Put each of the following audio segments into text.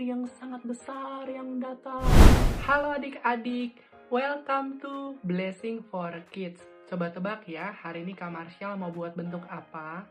yang sangat besar yang datang. Halo adik-adik, welcome to Blessing for Kids. Coba tebak ya, hari ini Kak Marshall mau buat bentuk apa?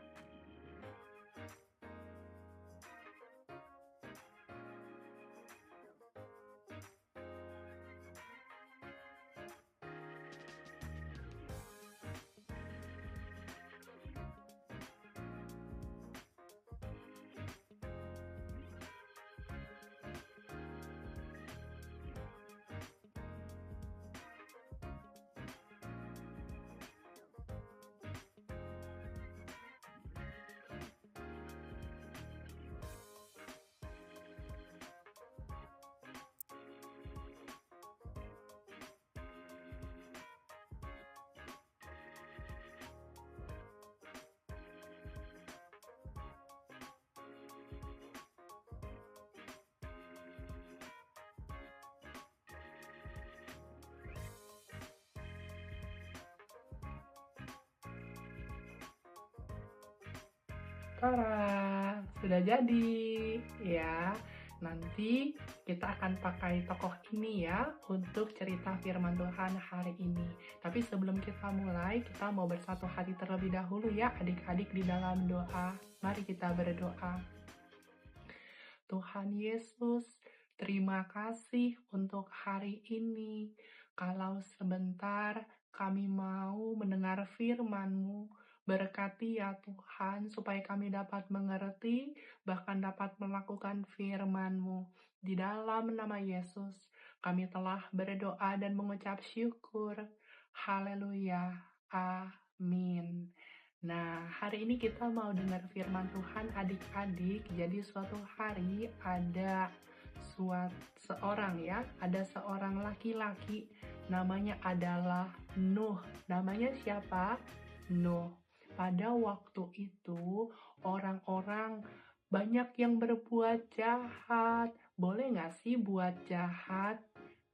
Tara, sudah jadi ya. Nanti kita akan pakai tokoh ini ya untuk cerita firman Tuhan hari ini. Tapi sebelum kita mulai, kita mau bersatu hati terlebih dahulu ya adik-adik di dalam doa. Mari kita berdoa. Tuhan Yesus, terima kasih untuk hari ini. Kalau sebentar kami mau mendengar firman-Mu, berkati ya Tuhan, supaya kami dapat mengerti, bahkan dapat melakukan firman-Mu. Di dalam nama Yesus, kami telah berdoa dan mengucap syukur. Haleluya. Amin. Nah, hari ini kita mau dengar firman Tuhan adik-adik. Jadi suatu hari ada seorang laki-laki namanya adalah Nuh. Namanya siapa? Nuh. Pada waktu itu orang-orang banyak yang berbuat jahat. Boleh nggak sih buat jahat?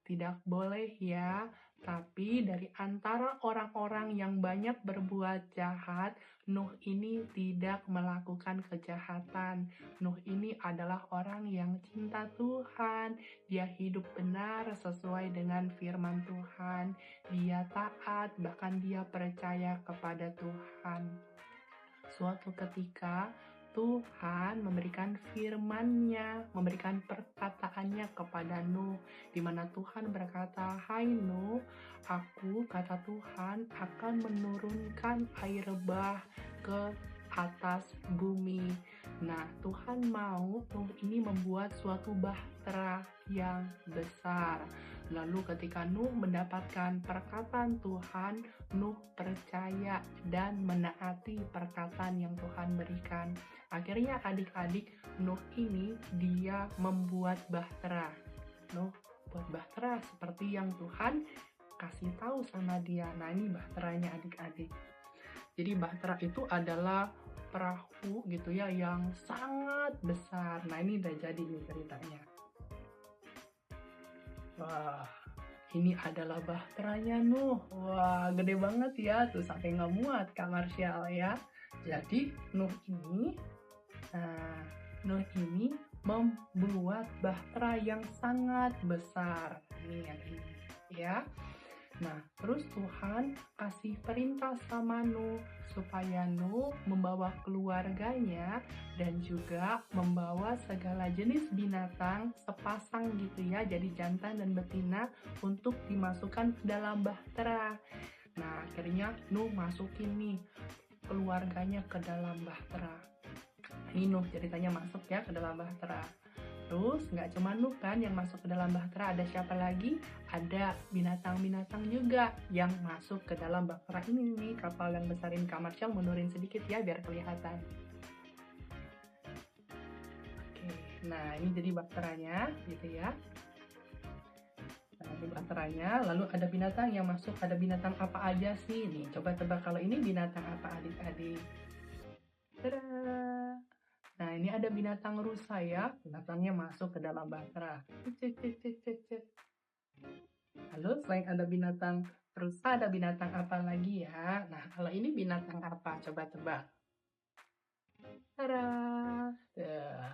Tidak boleh ya. Tapi dari antara orang-orang yang banyak berbuat jahat, Nuh ini tidak melakukan kejahatan. Nuh ini adalah orang yang cinta Tuhan. Dia hidup benar sesuai dengan firman Tuhan. Dia taat, bahkan dia percaya kepada Tuhan. Suatu ketika Tuhan memberikan firman-Nya, memberikan perkataannya kepada Nuh, di mana Tuhan berkata, "Hai Nuh, aku, kata Tuhan, akan menurunkan air bah ke atas bumi." Nah, Tuhan mau Nuh ini membuat suatu bahtera yang besar. Lalu ketika Nuh mendapatkan perkataan Tuhan, Nuh percaya dan menaati perkataan yang Tuhan berikan. Akhirnya adik-adik, Nuh ini dia membuat bahtera. Nuh buat bahtera seperti yang Tuhan kasih tahu sama dia. Nah, ini bahteranya adik-adik. Jadi bahtera itu adalah perahu gitu ya yang sangat besar. Nah, ini udah jadi nih ceritanya. Wah, ini adalah bahteranya Nuh. Wah, gede banget ya. Tuh sampai nggak muat Kak Marshall ya. Jadi Nuh ini membuat bahtera yang sangat besar. Ini yang ini ya. Nah, terus Tuhan kasih perintah sama Nuh supaya Nuh membawa keluarganya dan juga membawa segala jenis binatang sepasang gitu ya, jadi jantan dan betina untuk dimasukkan ke dalam bahtera. Nah, akhirnya Nuh masukin nih keluarganya ke dalam bahtera. Ini Nuh ceritanya masuk ya ke dalam bahtera. Terus nggak cuma Nuh kan yang masuk ke dalam bahtera, ada siapa lagi? Ada binatang-binatang juga yang masuk ke dalam bahtera ini nih. Kapal yang besarin Kak Marshall mundurin sedikit ya biar kelihatan. Oke, nah ini jadi bahteranya gitu ya. Nah, ini bahteranya, lalu ada binatang yang masuk. Ada binatang apa aja sih? Nih, coba tebak kalau ini binatang apa adik-adik? Tada! Nah, ini ada binatang rusa ya. Binatangnya masuk ke dalam bahtera. Lalu selain ada binatang rusa, ada binatang apa lagi ya? Nah, kalau ini binatang apa? Coba tebak. Tada!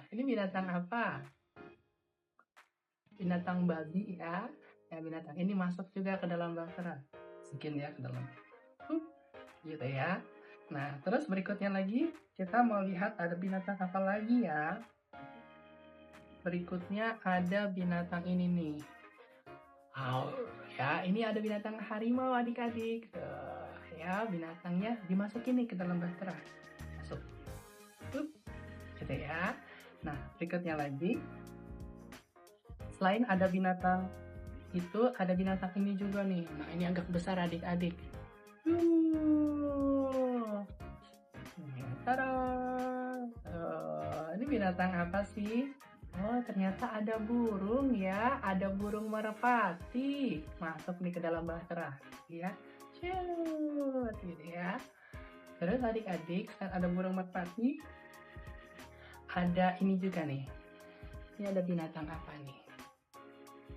Ini binatang apa? binatang babi ya. Ya, binatang ini masuk juga ke dalam bahtera. Masukin ya ke dalam. Gitu ya. Nah, terus berikutnya lagi kita mau lihat ada binatang apa lagi ya. Berikutnya ada binatang ini nih. Ya, ini ada binatang harimau adik-adik. Ya, binatangnya dimasukin nih ke dalam bahtera. Masuk. Gitu ya. Nah, berikutnya lagi. Selain ada binatang itu, ada binatang ini juga nih. Nah, ini agak besar adik-adik. Tada! Ini binatang apa sih? Oh, ternyata ada burung ya. Ada burung merpati. Masuk nih ke dalam bahtera. Ya. Cut, gitu ya. Terus adik-adik, saat ada burung merpati, ada ini juga nih. Ini ada binatang apa nih?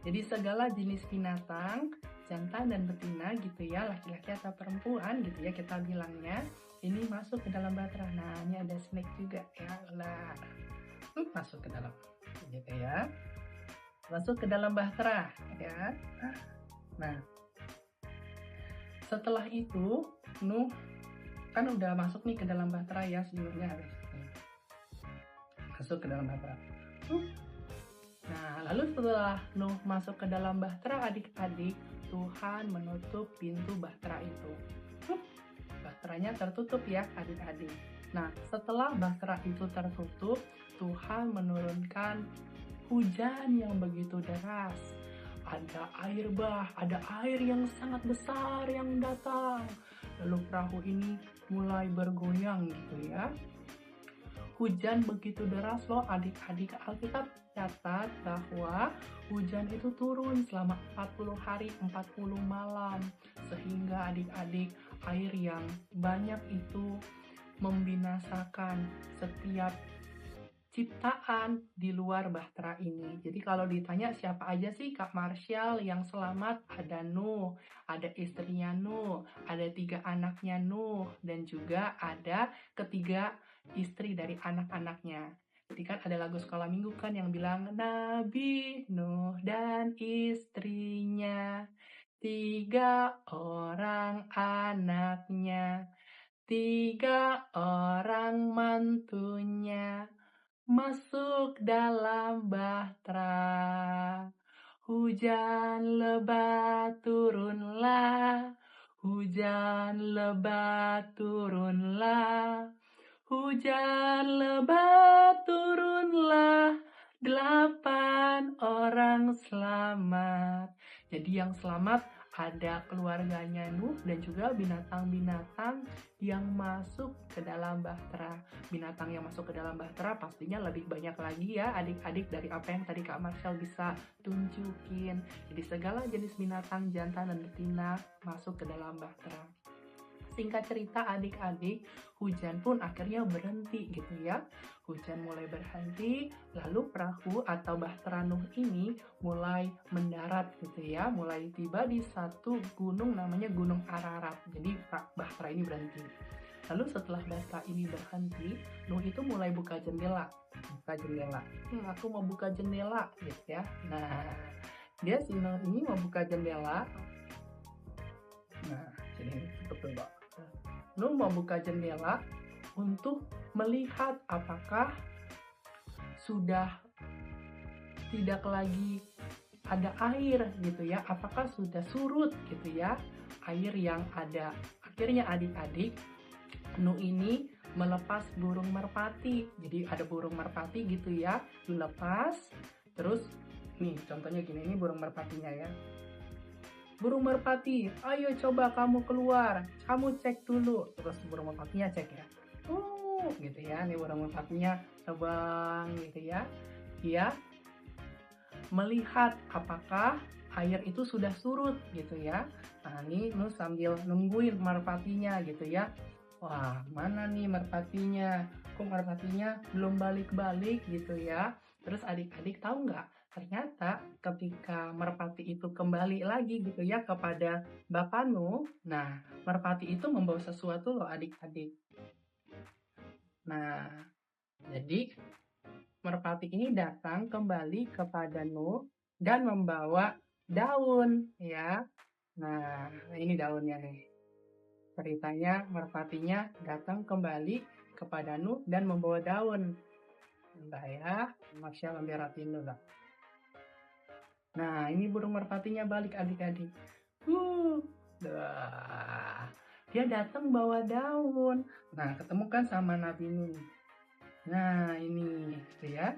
Jadi segala jenis binatang, jantan dan betina gitu ya, laki-laki atau perempuan gitu ya kita bilangnya, ini masuk ke dalam bahtera. Nah, ini ada snake juga ya, ular. Masuk ke dalam, gitu ya. Masuk ke dalam bahtera ya. Nah, setelah itu, Nuh kan udah masuk nih ke dalam bahtera ya, seluruhnya habis. Masuk ke dalam bahtera. Nah, lalu setelah Nuh masuk ke dalam bahtera adik-adik, Tuhan menutup pintu bahtera itu. Bahteranya tertutup ya adik-adik. Nah, setelah bahtera itu tertutup, Tuhan menurunkan hujan yang begitu deras. Ada air bah, ada air yang sangat besar yang datang. Lalu perahu ini mulai bergoyang gitu ya. Hujan begitu deras loh adik-adik. Alkitab catat bahwa hujan itu turun selama 40 hari 40 malam. Sehingga adik-adik air yang banyak itu membinasakan setiap ciptaan di luar bahtera ini. Jadi kalau ditanya siapa aja sih Kak Marshall yang selamat, ada Nuh, ada istrinya Nuh, ada 3 anaknya Nuh, dan juga ada ketiga istri dari anak-anaknya. Jadi kan ada lagu sekolah minggu kan yang bilang Nabi Nuh dan istrinya, 3 orang anaknya, 3 orang mantunya, masuk dalam bahtera. Hujan lebat turunlah, hujan lebat turunlah, hujan lebat turunlah, 8 orang selamat. Jadi yang selamat ada keluarganya Nuh dan juga binatang-binatang yang masuk ke dalam bahtera. Binatang yang masuk ke dalam bahtera pastinya lebih banyak lagi ya adik-adik dari apa yang tadi Kak Marshall bisa tunjukin. Jadi segala jenis binatang jantan dan betina masuk ke dalam bahtera. Singkat cerita adik-adik, hujan pun akhirnya berhenti gitu ya. Hujan mulai berhenti, lalu perahu atau bahtera Nuh ini mulai mendarat gitu ya. Mulai tiba di satu gunung namanya Gunung Ararat. Jadi bahtera ini berhenti. Lalu setelah bahtera ini berhenti, Nuh itu mulai buka jendela. Aku mau buka jendela gitu ya. Nah, dia si Nuh ini mau buka jendela. Nah, sini tutup dulu. Nuh mau buka jendela untuk melihat apakah sudah tidak lagi ada air gitu ya, apakah sudah surut gitu ya air yang ada. Akhirnya adik-adik, Nuh ini melepas burung merpati. Jadi ada burung merpati gitu ya, dilepas. Terus nih contohnya gini, ini burung merpatinya ya. Burung merpati, ayo coba kamu keluar, kamu cek dulu. Terus burung merpatinya cek ya. Gitu ya, nih burung merpatinya terbang gitu ya. Dia melihat apakah air itu sudah surut gitu ya. Nah, ini Nuh sambil nungguin merpatinya gitu ya. Wah, mana nih merpatinya? Kok merpatinya belum balik-balik gitu ya. Terus adik-adik tahu nggak? Ternyata ketika merpati itu kembali lagi gitu ya kepada Bapak Nuh, nah merpati itu membawa sesuatu loh adik-adik. Nah, jadi merpati ini datang kembali kepada Nuh dan membawa daun ya. Nah, ini daunnya nih. Ceritanya merpatinya datang kembali kepada Nuh dan membawa daun. Bentar ya, Masya ngeliatin dulu. Nah, ini burung merpatinya balik adik-adik. Dah. Dia datang bawa daun. Nah, ketemu kan sama Nabi Nuh. Nah, ini ya.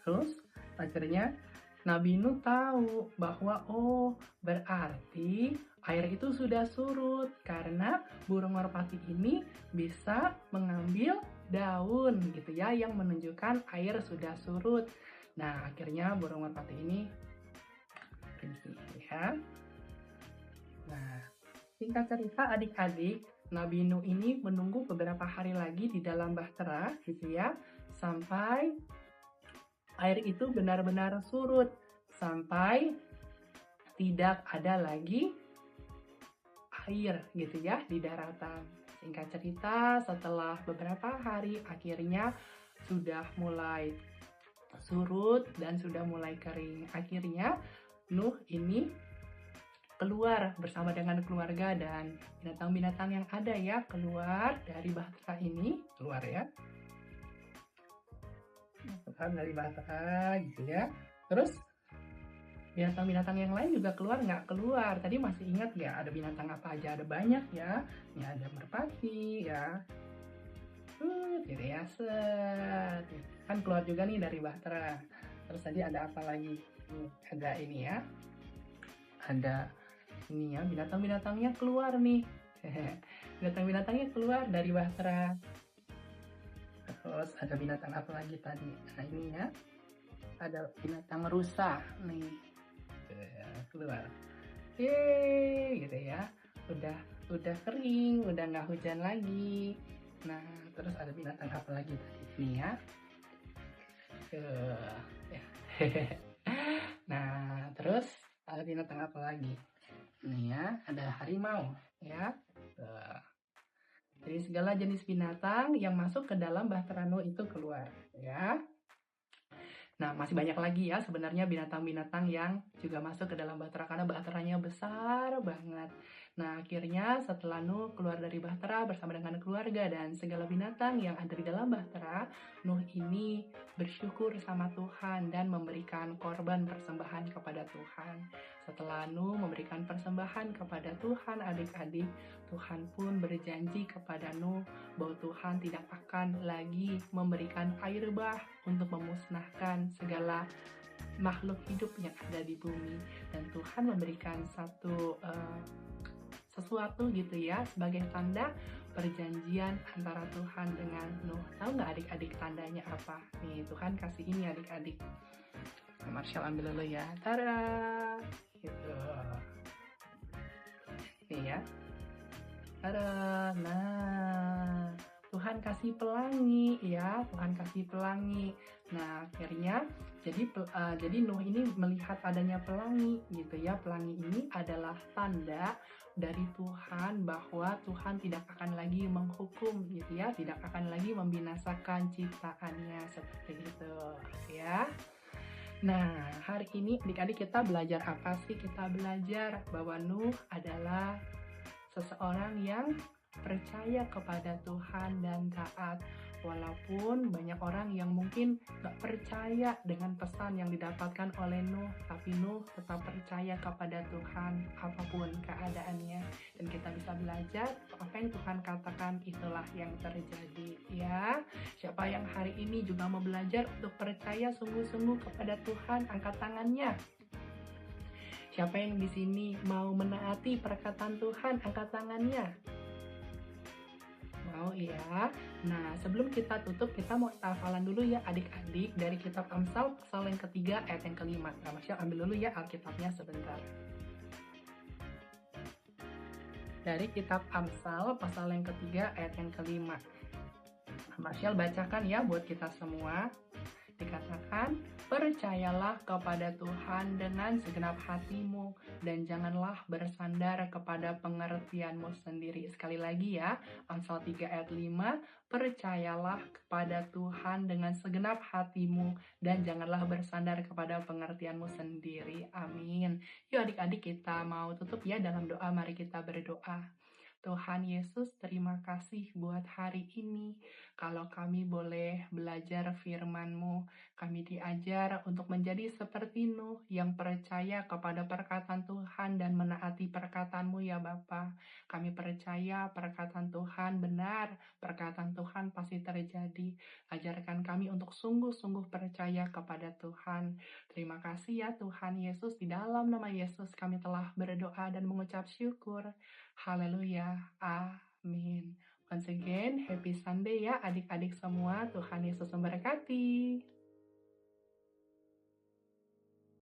Terus akhirnya Nabi Nuh tahu bahwa berarti air itu sudah surut karena burung merpati ini bisa mengambil daun gitu ya yang menunjukkan air sudah surut. Nah, akhirnya burung merpati ini pergi ya. Nah, singkat cerita adik-adik, Nabi Nuh ini menunggu beberapa hari lagi di dalam bahtera gitu ya, sampai air itu benar-benar surut, sampai tidak ada lagi air gitu ya di daratan. Singkat cerita, setelah beberapa hari akhirnya sudah mulai surut dan sudah mulai kering. Akhirnya Nuh ini keluar bersama dengan keluarga dan binatang-binatang yang ada ya, keluar dari bahtera ini, keluar ya. Keluar dari bahtera gitu ya. Terus binatang-binatang yang lain juga keluar nggak keluar. Tadi masih ingat nggak ada binatang apa aja? Ada banyak ya. Ini ada merpati ya. Gitu ya, set. Kan keluar juga nih dari bahtera. Terus tadi ada apa lagi? Ada ini ya. Ada ini ya, binatang-binatangnya keluar nih. Binatang-binatangnya keluar dari bahtera. Terus ada binatang apa lagi tadi? Nah ini ya. Ada binatang rusa nih. Keluar. Gitu ya. Udah kering, udah nggak hujan lagi. Nah, terus ada binatang apa lagi tadi? Ini ya. Nah, terus ada binatang apa lagi? Ini ya, ada harimau ya. Jadi segala jenis binatang yang masuk ke dalam bahtera Nuh itu keluar ya. Nah, masih banyak lagi ya sebenarnya binatang-binatang yang juga masuk ke dalam bahtera karena bahteranya besar banget. Nah, akhirnya setelah Nuh keluar dari bahtera bersama dengan keluarga dan segala binatang yang ada di dalam bahtera, Nuh ini bersyukur sama Tuhan dan memberikan korban persembahan kepada Tuhan. Setelah Nuh memberikan persembahan kepada Tuhan, adik-adik, Tuhan pun berjanji kepada Nuh bahwa Tuhan tidak akan lagi memberikan air bah untuk memusnahkan segala makhluk hidup yang ada di bumi. Dan Tuhan memberikan sesuatu gitu ya sebagai tanda perjanjian antara Tuhan dengan Nuh. Tahu nggak adik-adik tandanya apa? Nih Tuhan kasih ini adik-adik. Marshall ambil dulu ya. Tada! Gitu. Nih ya. Tada! Nah, Tuhan kasih pelangi ya, Tuhan kasih pelangi. Nah, akhirnya jadi Nuh ini melihat adanya pelangi gitu ya. Pelangi ini adalah tanda dari Tuhan bahwa Tuhan tidak akan lagi menghukum gitu ya, tidak akan lagi membinasakan ciptaannya seperti itu ya. Nah, hari ini adik-adik kita belajar apa sih? Kita belajar bahwa Nuh adalah seseorang yang percaya kepada Tuhan dan taat. Walaupun banyak orang yang mungkin gak percaya dengan pesan yang didapatkan oleh Nuh, tapi Nuh tetap percaya kepada Tuhan apapun keadaannya. Dan kita bisa belajar apa yang Tuhan katakan itulah yang terjadi ya. Siapa yang hari ini juga mau belajar untuk percaya sungguh-sungguh kepada Tuhan, angkat tangannya. Siapa yang di sini mau menaati perkataan Tuhan, angkat tangannya. Mau ya. Nah, sebelum kita tutup, kita mau hafalan dulu ya adik-adik dari kitab Amsal pasal yang ketiga ayat yang kelima. Nah, Masya ambil dulu ya Alkitabnya sebentar. Dari kitab Amsal pasal yang ketiga ayat yang kelima. Masya bacakan ya buat kita semua. Dikatakan, Percayalah kepada Tuhan dengan segenap hatimu dan janganlah bersandar kepada pengertianmu sendiri. Sekali lagi ya, Amsal 3 ayat 5, percayalah kepada Tuhan dengan segenap hatimu dan janganlah bersandar kepada pengertianmu sendiri. Amin. Yuk adik-adik kita mau tutup ya dalam doa, mari kita berdoa. Tuhan Yesus, terima kasih buat hari ini. Kalau kami boleh belajar firman-Mu, kami diajar untuk menjadi seperti Nuh yang percaya kepada perkataan Tuhan dan menaati perkataan-Mu ya Bapa. Kami percaya perkataan Tuhan benar, perkataan Tuhan pasti terjadi. Ajarkan kami untuk sungguh-sungguh percaya kepada Tuhan. Terima kasih ya Tuhan Yesus, di dalam nama Yesus kami telah berdoa dan mengucap syukur. Haleluya. Amin. Once again, happy Sunday ya adik-adik semua. Tuhan Yesus memberkati.